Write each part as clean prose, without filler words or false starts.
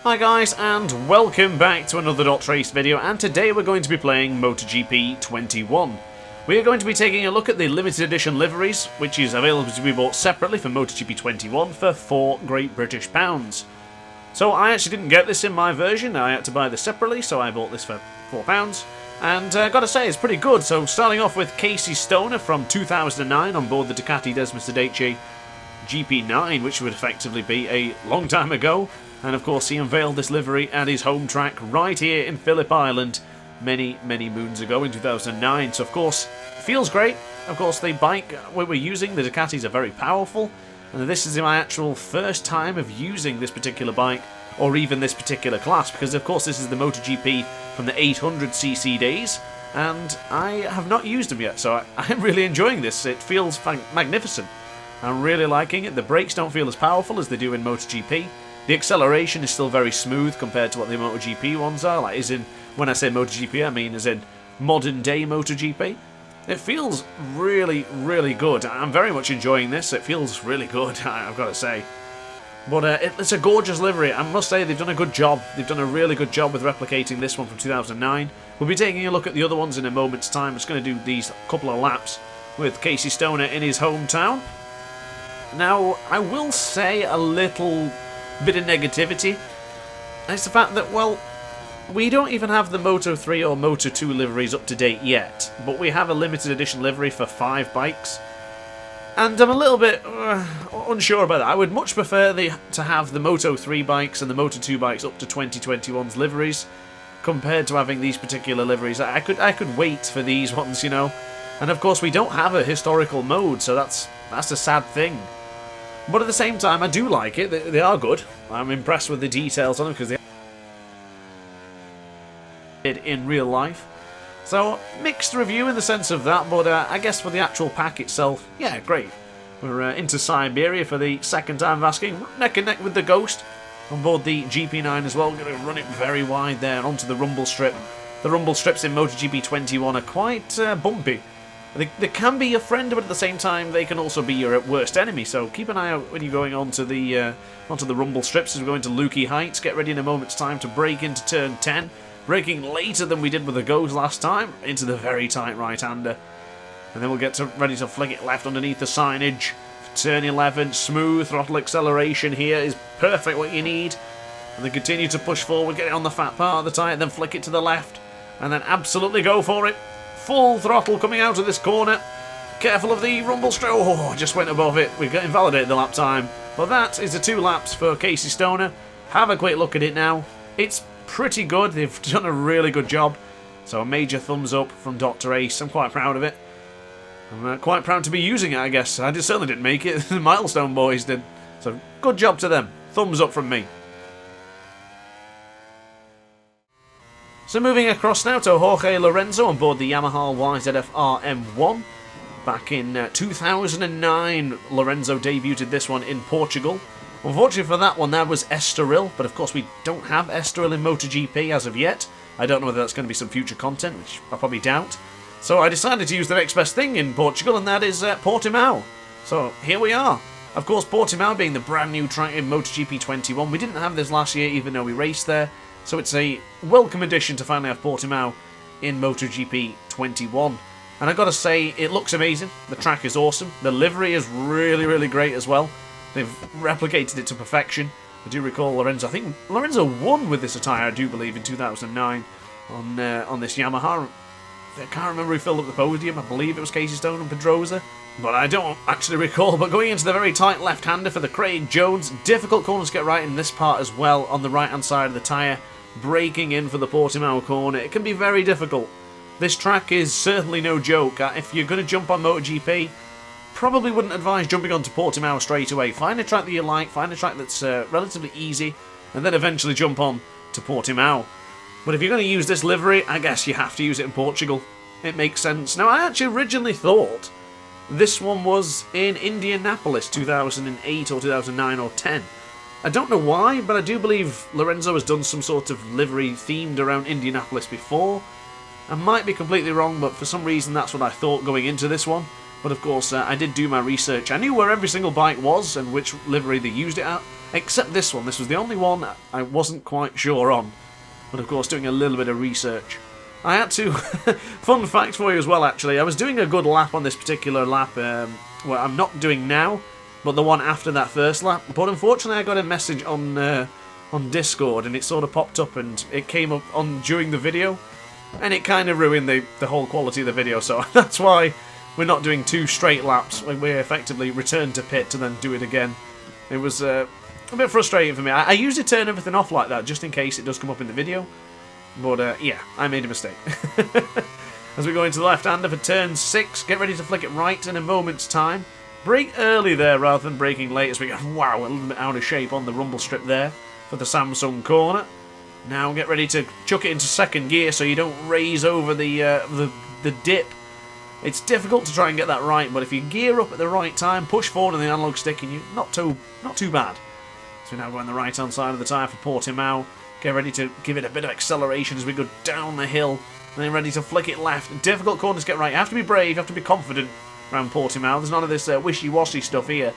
Hi guys, and welcome back to another DrAce video, and today we're going to be playing MotoGP 21. We are going to be taking a look at the limited edition liveries, which is available to be bought separately for MotoGP 21 for £4 Great British pounds. So I actually didn't get this in my version, I had to buy this separately, so I bought this for £4. And gotta say, it's pretty good. So starting off with Casey Stoner from 2009 on board the Ducati Desmostadace GP9, which would effectively be a long time ago. And of course he unveiled this livery at his home track right here in Phillip Island many moons ago in 2009. So of course, it feels great. Of course the bike we were using, the Ducatis, are very powerful. And this is my actual first time of using this particular bike, or even this particular class, because of course this is the MotoGP from the 800cc days, and I have not used them yet, so I'm really enjoying this. It feels magnificent. I'm really liking it. The brakes don't feel as powerful as they do in MotoGP. The acceleration is still very smooth compared to what the MotoGP ones are. Like, as in, when I say MotoGP, I mean as in modern day MotoGP. It feels really good. I'm very much enjoying this. It feels really good, I've got to say. But it's a gorgeous livery. I must say they've done a good job. They've done a really good job with replicating this one from 2009. We'll be taking a look at the other ones in a moment's time. I'm just going to do these couple of laps with Casey Stoner in his hometown. Now, I will say a little bit of negativity. It's the fact that, well, we don't even have the Moto3 or Moto2 liveries up to date yet, but we have a limited edition livery for 5 bikes. And I'm a little bit unsure about that. I would much prefer to have the Moto3 bikes and the Moto2 bikes up to 2021's liveries, compared to having these particular liveries. I could wait for these ones, you know. And of course we don't have a historical mode, so that's a sad thing. But at the same time, I do like it. They are good. I'm impressed with the details on them because they did in real life. So, mixed review in the sense of that, but I guess for the actual pack itself, yeah, great. We're into Siberia for the second time of asking, neck and neck with the Ghost on board the GP9 as well. We're going to run it very wide there onto the rumble strip. The rumble strips in MotoGP 21 are quite bumpy. They can be your friend, but at the same time, they can also be your worst enemy. So keep an eye out when you're going onto the rumble strips as we go into Lukey Heights. Get ready in a moment's time to break into turn 10. Braking later than we did with the Ghost last time, into the very tight right-hander. And then we'll get ready to flick it left underneath the signage. For turn 11, smooth throttle acceleration here is perfect what you need. And then continue to push forward, get it on the fat part of the tyre, then flick it to the left. And then absolutely go for it. Full throttle coming out of this corner. Careful of the rumble strip. Oh, just went above it. We've invalidated the lap time. But that is the 2 laps for Casey Stoner. Have a quick look at it now. It's pretty good. They've done a really good job. So a major thumbs up from DrAce. I'm quite proud of it. I'm quite proud to be using it, I guess. I certainly didn't make it. The Milestone boys did. So good job to them. Thumbs up from me. So moving across now to Jorge Lorenzo on board the Yamaha YZF RM1. Back in 2009, Lorenzo debuted this one in Portugal. Unfortunately for that one, that was Estoril, but of course we don't have Estoril in MotoGP as of yet. I don't know whether that's going to be some future content, which I probably doubt. So I decided to use the next best thing in Portugal, and that is Portimao. So here we are. Of course, Portimao being the brand new track in MotoGP 21. We didn't have this last year, even though we raced there. So it's a welcome addition to finally have Portimao in MotoGP 21. And I've got to say, it looks amazing. The track is awesome. The livery is really great as well. They've replicated it to perfection. I do recall Lorenzo. I think Lorenzo won with this attire, I do believe, in 2009 on this Yamaha. I can't remember who filled up the podium. I believe it was Casey Stoner and Pedrosa. But I don't actually recall. But going into the very tight left-hander for the Craig Jones. Difficult corner to get right in this part as well on the right-hand side of the tyre. Braking in for the Portimao corner. It can be very difficult. This track is certainly no joke. If you're going to jump on MotoGP, probably wouldn't advise jumping onto Portimao straight away. Find a track that you like, find a track that's relatively easy, and then eventually jump on to Portimao. But if you're going to use this livery, I guess you have to use it in Portugal. It makes sense. Now, I actually originally thought this one was in Indianapolis 2008 or 2009 or 10. I don't know why, but I do believe Lorenzo has done some sort of livery themed around Indianapolis before. I might be completely wrong, but for some reason that's what I thought going into this one. But of course, I did do my research. I knew where every single bike was and which livery they used it at. Except this one. This was the only one I wasn't quite sure on. But of course, doing a little bit of research. I had to... Fun fact for you as well, actually. I was doing a good lap on this particular lap. Well, I'm not doing now, but the one after that first lap. But unfortunately, I got a message on Discord, and it sort of popped up, and it came up on during the video. And it kind of ruined the whole quality of the video, so that's why we're not doing 2 straight laps. We effectively return to pit to then do it again. It was a bit frustrating for me. I usually turn everything off like that, just in case it does come up in the video. But yeah, I made a mistake. As we go into the left-hander for turn 6, get ready to flick it right in a moment's time. Brake early there rather than braking late as we go, wow, a little bit out of shape on the rumble strip there for the Samsung corner. Now get ready to chuck it into second gear so you don't raise over the dip. It's difficult to try and get that right, but if you gear up at the right time, push forward on the analog stick, and you not too bad. So we now go on the right hand side of the tyre for Portimao. Get ready to give it a bit of acceleration as we go down the hill, and then ready to flick it left. Difficult corners to get right. You have to be brave, you have to be confident around Portimao. There's none of this wishy-washy stuff here.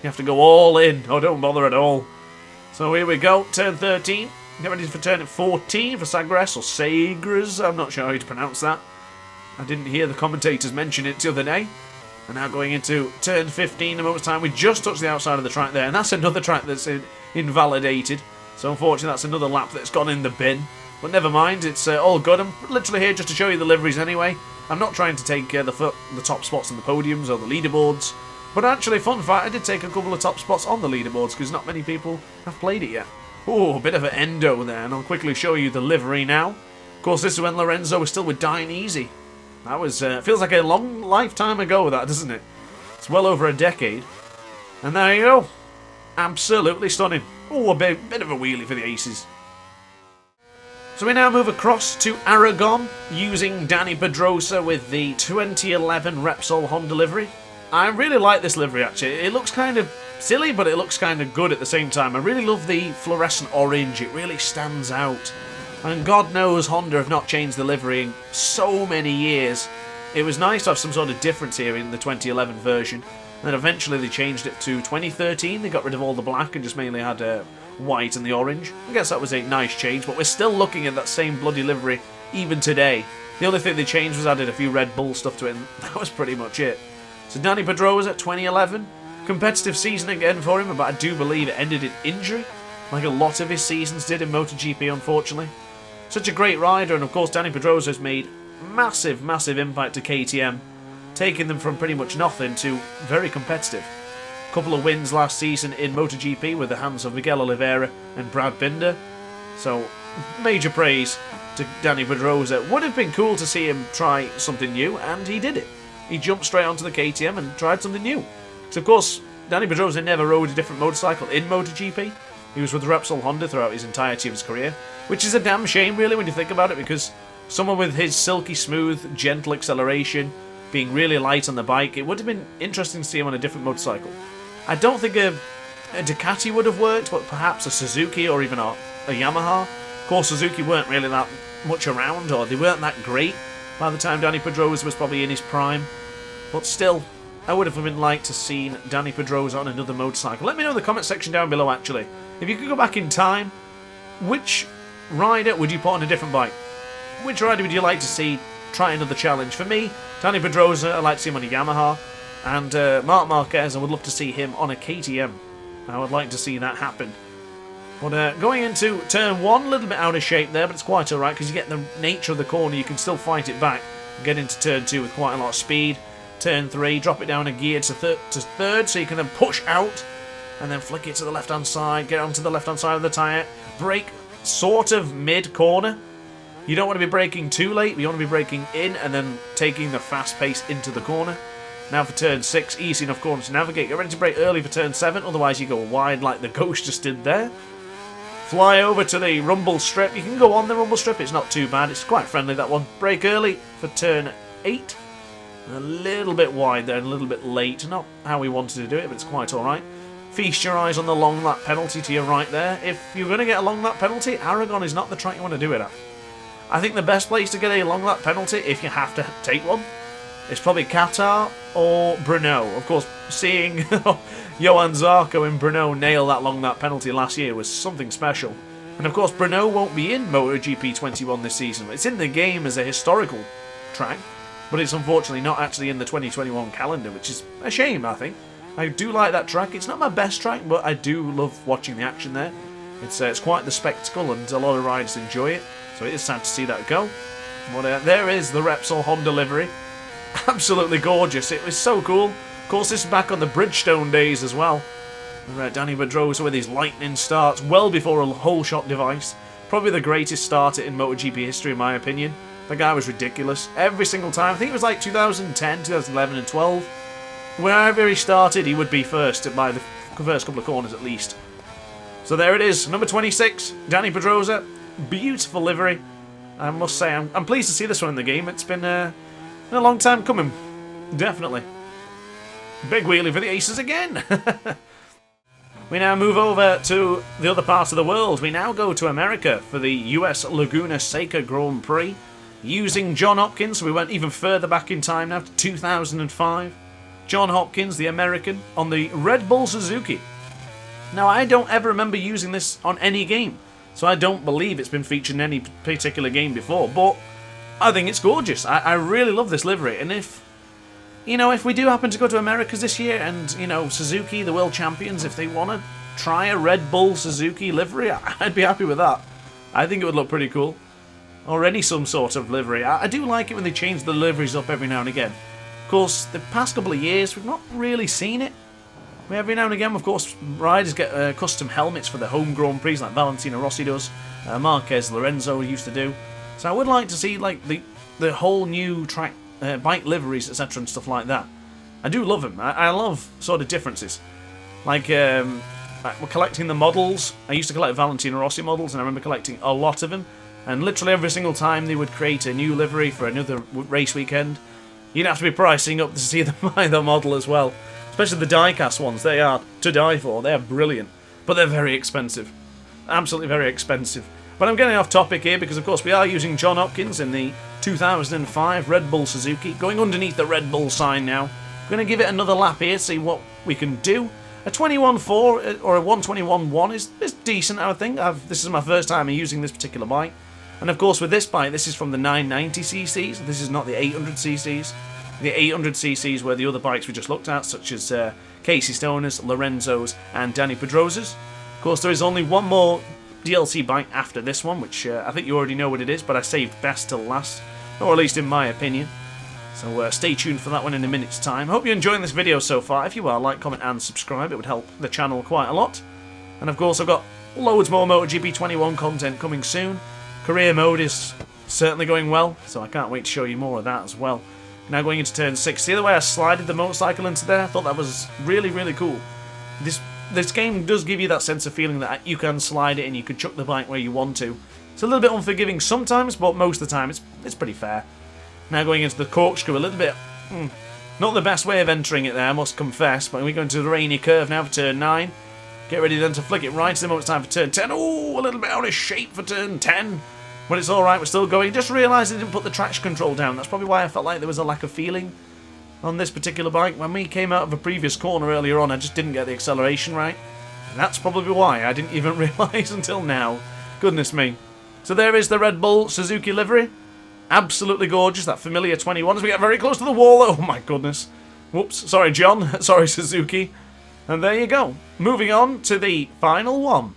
You have to go all in, or don't bother at all. So here we go, turn 13. Get ready for turn 14 for Sagres, or Sagres, I'm not sure how to pronounce that. I didn't hear the commentators mention it the other day. And now going into turn 15 in a moment's time. We just touched the outside of the track there, and that's another track that's invalidated. So unfortunately that's another lap that's gone in the bin. But never mind, it's all good. I'm literally here just to show you the liveries anyway. I'm not trying to take the top spots on the podiums or the leaderboards. But actually, fun fact, I did take a couple of top spots on the leaderboards because not many people have played it yet. Oh, a bit of an endo there, and I'll quickly show you the livery now. Of course, this is when Lorenzo was still with Dying Easy. That was, feels like a long lifetime ago, that, doesn't it? It's well over a decade. And there you go. Absolutely stunning. Oh, a bit of a wheelie for the aces. So we now move across to Aragon, using Dani Pedrosa with the 2011 Repsol Honda livery. I really like this livery, actually. It looks kind of silly, but it looks kind of good at the same time. I really love the fluorescent orange. It really stands out. And God knows Honda have not changed the livery in so many years. It was nice to have some sort of difference here in the 2011 version. And then eventually they changed it to 2013. They got rid of all the black and just mainly had white and the orange. I guess that was a nice change, but we're still looking at that same bloody livery even today. The only thing they changed was added a few Red Bull stuff to it, and that was pretty much it. So Dani Pedrosa at 2011. Competitive season again for him, but I do believe it ended in injury, like a lot of his seasons did in MotoGP, unfortunately. Such a great rider, and of course Dani Pedrosa has made massive, massive impact to KTM, taking them from pretty much nothing to very competitive. A couple of wins last season in MotoGP with the hands of Miguel Oliveira and Brad Binder. So, major praise to Dani Pedrosa. Would have been cool to see him try something new, and he did it. He jumped straight onto the KTM and tried something new. So of course, Dani Pedrosa never rode a different motorcycle in MotoGP. He was with Repsol Honda throughout his entirety of his career, which is a damn shame really when you think about it, because someone with his silky smooth, gentle acceleration, being really light on the bike, it would have been interesting to see him on a different motorcycle. I don't think a Ducati would have worked, but perhaps a Suzuki or even a Yamaha. Of course, Suzuki weren't really that much around, or they weren't that great by the time Dani Pedrosa was probably in his prime. But still, I would have been like to see Dani Pedrosa on another motorcycle. Let me know in the comment section down below, actually. If you could go back in time, which rider would you put on a different bike? Which rider would you like to see try another challenge? For me, Dani Pedrosa, I'd like to see him on a Yamaha. And Marc Marquez, I would love to see him on a KTM. I would like to see that happen. But going into turn 1, a little bit out of shape there, but it's quite alright because you get the nature of the corner, you can still fight it back. Get into turn 2 with quite a lot of speed. Turn 3, drop it down a gear to third, so you can then push out and then flick it to the left-hand side, get onto the left-hand side of the tyre, brake sort of mid-corner. You don't want to be braking too late, you want to be braking in and then taking the fast pace into the corner. Now for turn 6, easy enough corner to navigate. Get ready to brake early for turn 7, otherwise you go wide like the Ghost just did there. Fly over to the rumble strip. You can go on the rumble strip, it's not too bad, it's quite friendly that one. Brake early for turn 8. A little bit wide there and a little bit late. Not how we wanted to do it, but it's quite alright. Feast your eyes on the long lap penalty to your right there. If you're going to get a long lap penalty, Aragon is not the track you want to do it at. I think the best place to get a long lap penalty, if you have to take one, It's probably Qatar or Brno. Of course, seeing Johan Zarco and Brno nail that penalty last year was something special. And of course, Brno won't be in MotoGP 21 this season. It's in the game as a historical track, but it's unfortunately not actually in the 2021 calendar, which is a shame, I think. I do like that track. It's not my best track, but I do love watching the action there. It's quite the spectacle, and a lot of riders enjoy it, so it is sad to see that go. But there is the Repsol Honda livery. Absolutely gorgeous. It was so cool. Of course, this is back on the Bridgestone days as well. Dani Pedrosa with his lightning starts well before a whole shot device. Probably the greatest starter in MotoGP history, in my opinion. The guy was ridiculous. Every single time. I think it was like 2010, 2011 and 12. Wherever he started, he would be first by the first couple of corners at least. So there it is. Number 26, Dani Pedrosa. Beautiful livery. I must say, I'm pleased to see this one in the game. It's been a long time coming. Definitely. Big wheelie for the Aces again. We now move over to the other part of the world. We now go to America for the US Laguna Seca Grand Prix. Using John Hopkins, we went even further back in time now to 2005. John Hopkins, the American, on the Red Bull Suzuki. Now, I don't ever remember using this on any game, so I don't believe it's been featured in any particular game before, but I think it's gorgeous. I really love this livery, and if we do happen to go to Americas this year, and, Suzuki, the world champions, if they want to try a Red Bull Suzuki livery, I'd be happy with that. I think it would look pretty cool. Or any some sort of livery. I do like it when they change the liveries up every now and again. Of course, the past couple of years, we've not really seen it. Every now and again, of course, riders get custom helmets for the home Grand Prix, like Valentino Rossi does, Marquez Lorenzo used to do. So I would like to see like the whole new track bike liveries, etc. and stuff like that. I do love them. I love sort of differences. Like we're collecting the models. I used to collect Valentino Rossi models, and I remember collecting a lot of them. And literally every single time they would create a new livery for another race weekend, you'd have to be pricing up to see them buy the model as well. Especially the die-cast ones, they are to die for. They are brilliant, but they're very expensive. Absolutely very expensive. But I'm getting off topic here because, of course, we are using John Hopkins in the 2005 Red Bull Suzuki. Going underneath the Red Bull sign now. We're going to give it another lap here, see what we can do. A 21.4 or a 121.1 is decent, I would think. This is my first time using this particular bike. And, of course, with this bike, this is from the 990cc's. This is not the 800cc's. The 800cc's were the other bikes we just looked at, such as Casey Stoner's, Lorenzo's, and Dani Pedrosa's. Of course, there is only one more DLC bike after this one, which I think you already know what it is, but I saved best till last, or at least in my opinion. So stay tuned for that one in a minute's time. Hope you're enjoying this video so far. If you are, like, comment, and subscribe. It would help the channel quite a lot. And of course, I've got loads more MotoGP 21 content coming soon. Career mode is certainly going well, so I can't wait to show you more of that as well. Now going into turn 6. See the way I slided the motorcycle into there? I thought that was really, really cool. This game does give you that sense of feeling that you can slide it and you can chuck the bike where you want to. It's a little bit unforgiving sometimes, but most of the time it's pretty fair. Now going into the corkscrew, a little bit... not the best way of entering it there, I must confess, but we go into the rainy curve now for turn 9. Get ready then to flick it right to the moment it's time for turn 10. Oh, a little bit out of shape for turn 10. But it's alright, we're still going. Just realised I didn't put the traction control down. That's probably why I felt like there was a lack of feeling on this particular bike. When we came out of a previous corner earlier on, I just didn't get the acceleration right. And that's probably why I didn't even realise until now. Goodness me. So there is the Red Bull Suzuki livery. Absolutely gorgeous, that familiar 21 as we get very close to the wall. Oh my goodness. Whoops, sorry John, sorry Suzuki. And there you go. Moving on to the final one.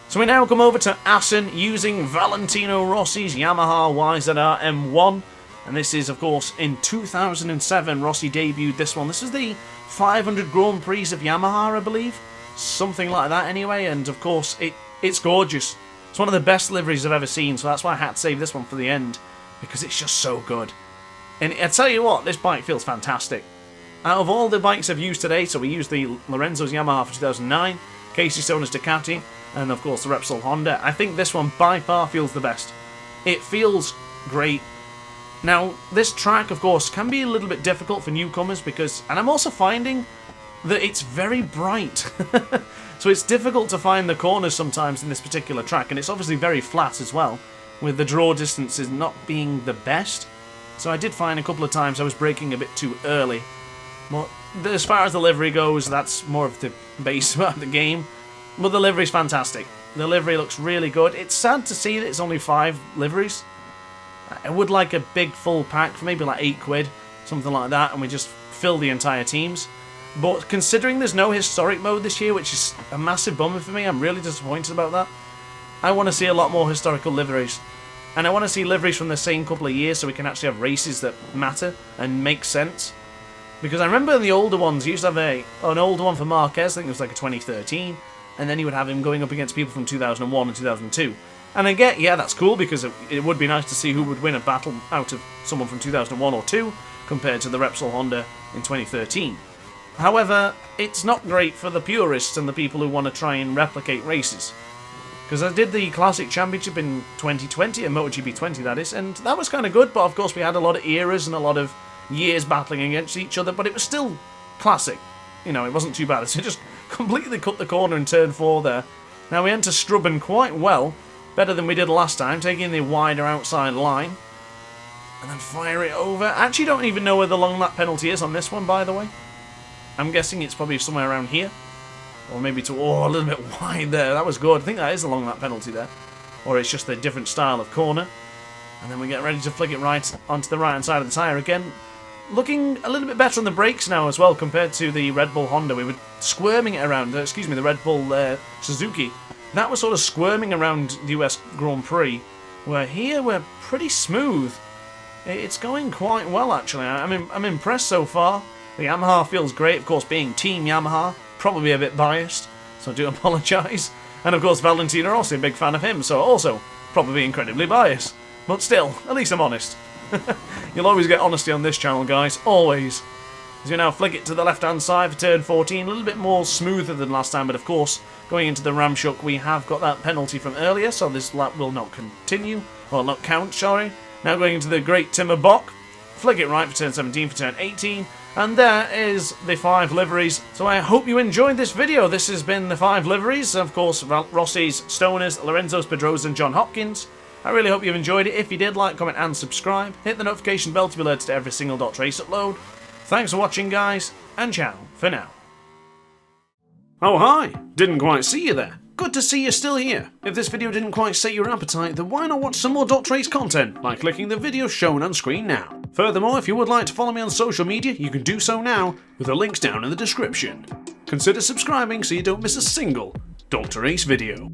So we now come over to Assen using Valentino Rossi's Yamaha YZR M1. And this is, of course, in 2007, Rossi debuted this one. This is the 500 Grand Prix of Yamaha, I believe. Something like that anyway. And, of course, it's gorgeous. It's one of the best liveries I've ever seen, so that's why I had to save this one for the end. Because it's just so good. And I tell you what, this bike feels fantastic. Out of all the bikes I've used today, so we used the Lorenzo's Yamaha for 2009, Casey Stoner's Ducati, and of course the Repsol Honda, I think this one by far feels the best. It feels great. Now, this track, of course, can be a little bit difficult for newcomers because, and I'm also finding that it's very bright. So it's difficult to find the corners sometimes in this particular track, and it's obviously very flat as well, with the draw distances not being the best. So I did find a couple of times I was braking a bit too early. But as far as the livery goes, that's more of the base of the game. But the livery's fantastic. The livery looks really good. It's sad to see that it's only 5 liveries. I would like a big full pack for maybe like £8, something like that, and we just fill the entire teams. But considering there's no historic mode this year, which is a massive bummer for me, I'm really disappointed about that. I want to see a lot more historical liveries. And I want to see liveries from the same couple of years so we can actually have races that matter and make sense. Because I remember in the older ones, you used to have an older one for Marquez, I think it was like a 2013, and then you would have him going up against people from 2001 and 2002. And I get, yeah, that's cool, because it would be nice to see who would win a battle out of someone from 2001 or 2, compared to the Repsol Honda in 2013. However, it's not great for the purists and the people who want to try and replicate races. Because I did the Classic Championship in 2020, in MotoGP 20 that is, and that was kind of good, but of course we had a lot of eras and a lot of years battling against each other, but it was still classic. You know, it wasn't too bad. So it just completely cut the corner in turn 4 there. Now we enter Strubben quite well, better than we did last time, taking the wider outside line. And then fire it over. I actually don't even know where the long lap penalty is on this one, by the way. I'm guessing it's probably somewhere around here. Or maybe a little bit wide there. That was good. I think that is a long lap penalty there. Or it's just a different style of corner. And then we get ready to flick it right onto the right-hand side of the tyre again. Looking a little bit better on the brakes now as well compared to the Red Bull Honda. We were squirming it around, the Red Bull Suzuki. That was sort of squirming around the US Grand Prix. Where here we're pretty smooth. It's going quite well actually. I'm impressed so far. The Yamaha feels great, of course being Team Yamaha. Probably a bit biased, so I do apologise. And of course Valentino Rossi, a big fan of him, so also probably incredibly biased. But still, at least I'm honest. You'll always get honesty on this channel, guys. Always. As we now flick it to the left-hand side for turn 14. A little bit more smoother than last time, but of course, going into the Ramshook, we have got that penalty from earlier, so this lap will not continue. Well, not count, sorry. Now going into the Great Timber Bock. Flick it right for turn 17 for turn 18. And there is the 5 liveries. So I hope you enjoyed this video. This has been the 5 liveries. Of course, Rossi's, Stoner's, Lorenzo's, Pedrosa and John Hopkins. I really hope you've enjoyed it. If you did, like, comment and subscribe. Hit the notification bell to be alerted to every single DrAce upload. Thanks for watching, guys, and ciao for now. Oh hi! Didn't quite see you there. Good to see you're still here. If this video didn't quite sate your appetite, then why not watch some more DrAce content by clicking the video shown on screen now. Furthermore, if you would like to follow me on social media, you can do so now, with the links down in the description. Consider subscribing so you don't miss a single DrAce video.